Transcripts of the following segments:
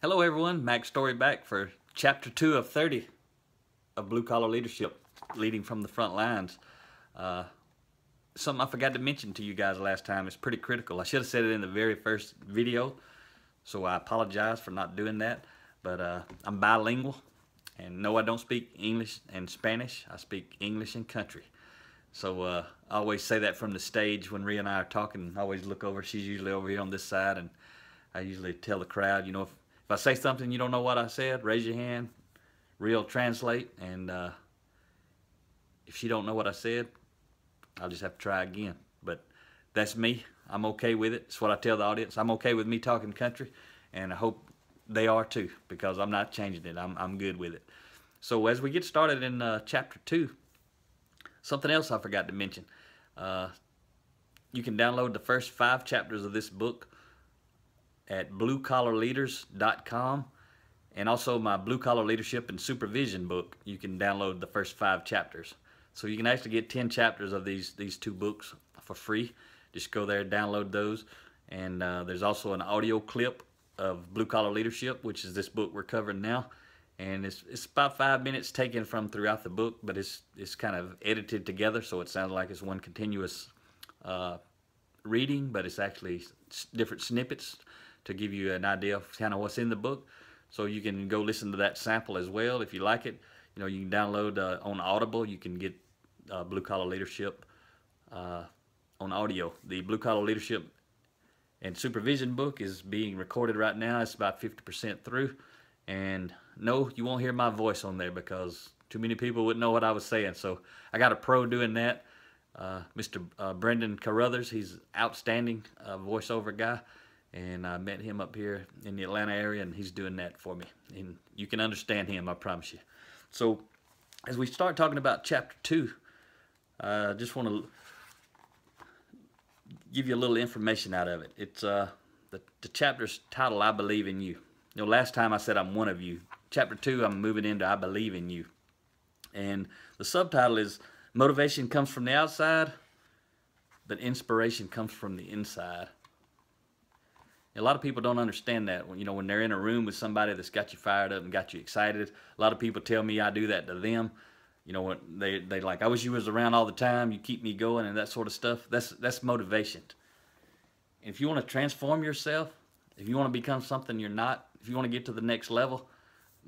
Hello everyone, Mack story back for chapter 2 of 30 of Blue Collar Leadership, leading from the front lines. Something I forgot to mention to you guys last time is pretty critical. I should have said it in the very first video, so I apologize for not doing that. But I'm bilingual, and no, I don't speak English and Spanish. I speak English and country. So I always say that from the stage when Rhea and I are talking. I always look over. She's usually over here on this side, and I usually tell the crowd, you know, if I say something you don't know what I said, raise your hand. Rhea will translate, and if she don't know what I said, I'll just have to try again. But that's me. I'm okay with it. It's what I tell the audience. I'm okay with me talking country, and I hope they are too, because I'm not changing it. I'm good with it. So as we get started in chapter 2, something else I forgot to mention. You can download the first 5 chapters of this book at bluecollarleaders.com, and also my Blue Collar Leadership and Supervision book. You can download the first 5 chapters. So you can actually get 10 chapters of these 2 books for free. Just go there, download those. And there's also an audio clip of Blue Collar Leadership, which is this book we're covering now. And it's about 5 minutes taken from throughout the book, but it's kind of edited together, so it sounds like it's one continuous reading, but it's actually different snippets to give you an idea of kind of what's in the book. So you can go listen to that sample as well if you like it. You know, you can download on Audible. You can get Blue Collar Leadership on audio. The Blue Collar Leadership and Supervision book is being recorded right now. It's about 50% through. And no, you won't hear my voice on there because too many people wouldn't know what I was saying. So I got a pro doing that, Mr. Brendan Carruthers. He's an outstanding voiceover guy. And I met him up here in the Atlanta area, and he's doing that for me. And you can understand him, I promise you. So as we start talking about chapter 2, I just want to give you a little information out of it. It's the chapter's title, I Believe in You. You know, last time I said I'm one of you. Chapter 2, I'm moving into I Believe in You. And the subtitle is Motivation Comes from the Outside, but Inspiration Comes from the Inside. A lot of people don't understand that. When they're in a room with somebody that's got you fired up and got you excited. A lot of people tell me I do that to them. You know, when they like, I wish you was around all the time. You keep me going and that sort of stuff. That's motivation. If you want to transform yourself, if you want to become something you're not, if you want to get to the next level,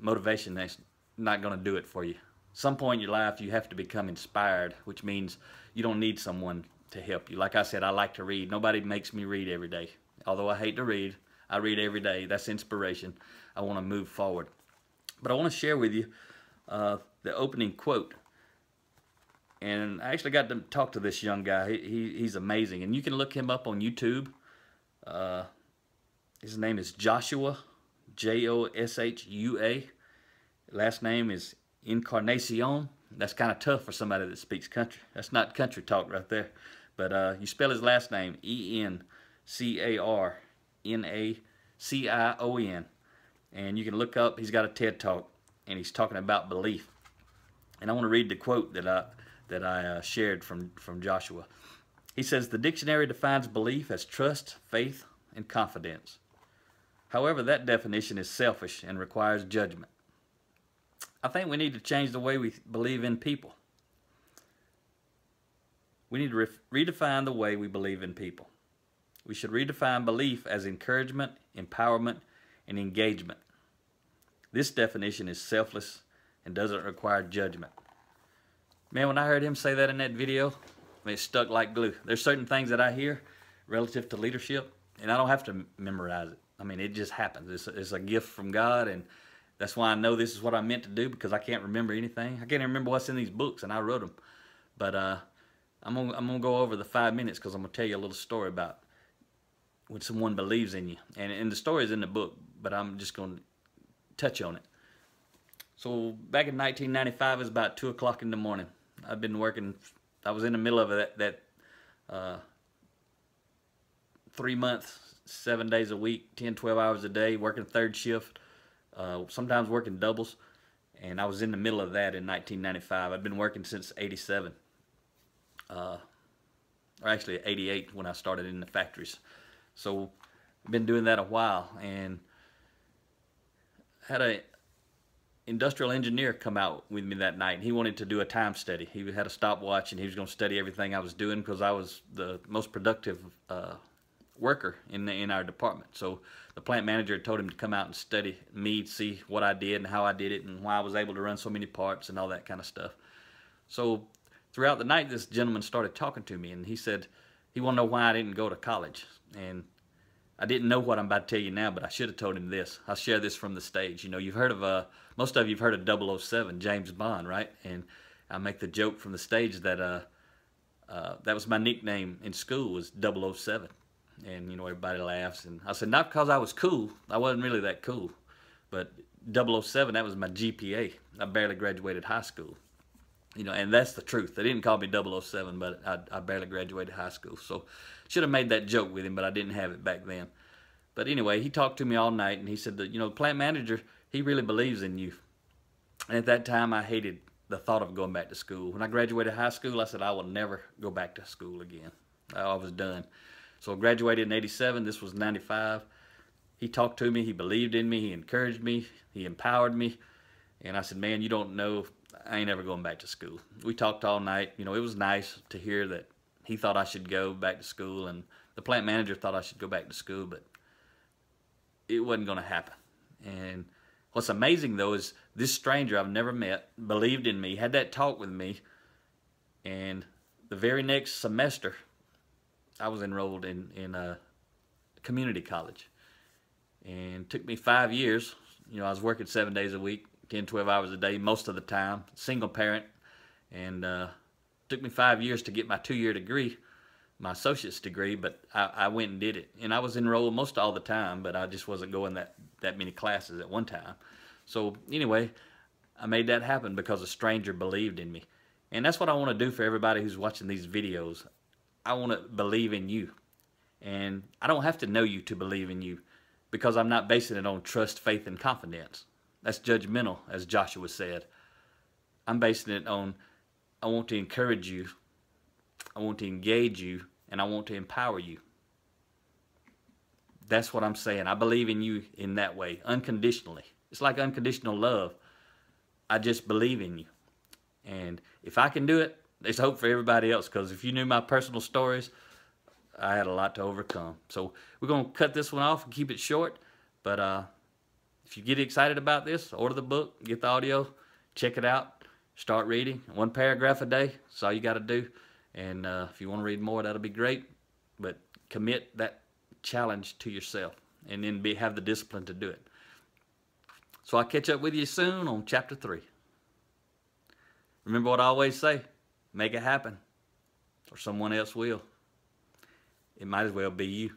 motivation is not going to do it for you. Some point in your life, you have to become inspired, which means you don't need someone to help you. Like I said, I like to read. Nobody makes me read every day. Although I hate to read, I read every day. That's inspiration. I want to move forward. But I want to share with you the opening quote. And I actually got to talk to this young guy. He's amazing. And you can look him up on YouTube. His name is Joshua, Joshua. Last name is Encarnacion. That's kind of tough for somebody that speaks country. That's not country talk right there. But you spell his last name, Encarnacion, and you can look up. He's got a TED Talk, and he's talking about belief. And I want to read the quote that I shared from Joshua. He says, "The dictionary defines belief as trust, faith, and confidence. However, that definition is selfish and requires judgment. I think we need to change the way we believe in people. We need to redefine the way we believe in people. We should redefine belief as encouragement, empowerment, and engagement. This definition is selfless and doesn't require judgment." Man, when I heard him say that in that video, it stuck like glue. There's certain things that I hear relative to leadership, and I don't have to memorize it. I mean, it just happens. It's a gift from God, and that's why I know this is what I'm meant to do, because I can't remember anything. I can't even remember what's in these books, and I wrote them. But I'm gonna go over the 5 minutes, because I'm gonna tell you a little story about when someone believes in you. And the story is in the book, but I'm just going to touch on it. So back in 1995, it was about 2 o'clock in the morning. I've been working, I was in the middle of that 3 months, 7 days a week, 10, 12 hours a day, working 3rd shift, sometimes working doubles. And I was in the middle of that in 1995. I've been working since 87. Or actually 88 when I started in the factories. So I've been doing that a while, and had a industrial engineer come out with me that night. He wanted to do a time study. He had a stopwatch and he was going to study everything I was doing because I was the most productive worker in our department. So the plant manager told him to come out and study me, see what I did and how I did it and why I was able to run so many parts and all that kind of stuff. So throughout the night, this gentleman started talking to me, and he said he wanted to know why I didn't go to college. And I didn't know what I'm about to tell you now, but I should have told him this. I'll share this from the stage. You know, you've heard of, most of you've heard of 007, James Bond, right? And I make the joke from the stage that that was my nickname in school, was 007. And, you know, everybody laughs. And I said, not because I was cool. I wasn't really that cool. But 007, that was my GPA. I barely graduated high school. You know, and that's the truth. They didn't call me 007, but I barely graduated high school. So should have made that joke with him, but I didn't have it back then. But anyway, he talked to me all night, and he said that, you know, the plant manager, he really believes in you. And at that time, I hated the thought of going back to school. When I graduated high school, I said, I will never go back to school again. I was done. So I graduated in 87. This was 95. He talked to me. He believed in me. He encouraged me. He empowered me. And I said, man, you don't know, I ain't ever going back to school. We talked all night. You know, it was nice to hear that he thought I should go back to school, and the plant manager thought I should go back to school, but it wasn't going to happen. And what's amazing, though, is this stranger I've never met believed in me, had that talk with me, and the very next semester, I was enrolled in a community college. And it took me 5 years. You know, I was working 7 days a week, 10, 12 hours a day most of the time, single parent, and it took me 5 years to get my 2-year degree, my associate's degree, but I went and did it. And I was enrolled most all the time, but I just wasn't going that many classes at one time. So anyway, I made that happen because a stranger believed in me. And that's what I want to do for everybody who's watching these videos. I want to believe in you. And I don't have to know you to believe in you, because I'm not basing it on trust, faith, and confidence. That's judgmental, as Joshua said. I'm basing it on, I want to encourage you, I want to engage you, and I want to empower you. That's what I'm saying. I believe in you in that way, unconditionally. It's like unconditional love. I just believe in you. And if I can do it, there's hope for everybody else, because if you knew my personal stories, I had a lot to overcome. So we're going to cut this one off and keep it short. But if you get excited about this, order the book, get the audio, check it out, start reading. 1 paragraph a day, that's all you got to do. And if you want to read more, that'll be great. But commit that challenge to yourself, and then have the discipline to do it. So I'll catch up with you soon on chapter 3. Remember what I always say, make it happen, or someone else will. It might as well be you.